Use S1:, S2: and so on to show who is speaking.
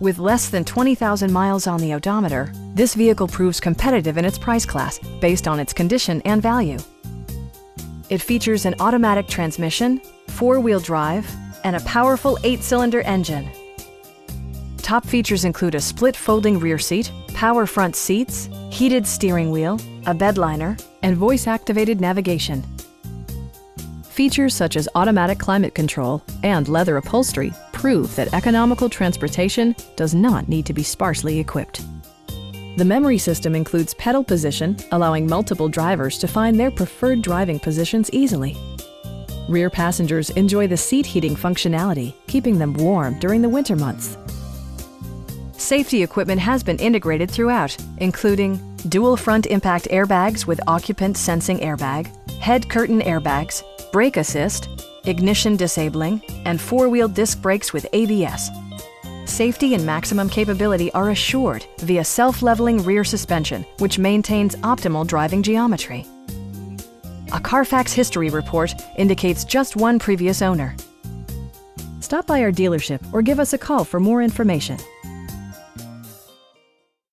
S1: With less than 20,000 miles on the odometer, this vehicle proves competitive in its price class based on its condition and value. It features an automatic transmission, four-wheel drive, and a powerful 8-cylinder engine. Top features include a split folding rear seat, power front seats, heated steering wheel, a bed liner, and voice-activated navigation. Features such as automatic climate control and leather upholstery prove that economical transportation does not need to be sparsely equipped. The memory system includes pedal position, allowing multiple drivers to find their preferred driving positions easily. Rear passengers enjoy the seat heating functionality, keeping them warm during the winter months. Safety equipment has been integrated throughout, including dual front impact airbags with occupant sensing airbag, head curtain airbags, brake assist, ignition disabling, and four-wheel disc brakes with ABS. Safety and maximum capability are assured via self-leveling rear suspension, which maintains optimal driving geometry. A Carfax history report indicates just one previous owner. Stop by our dealership or give us a call for more information.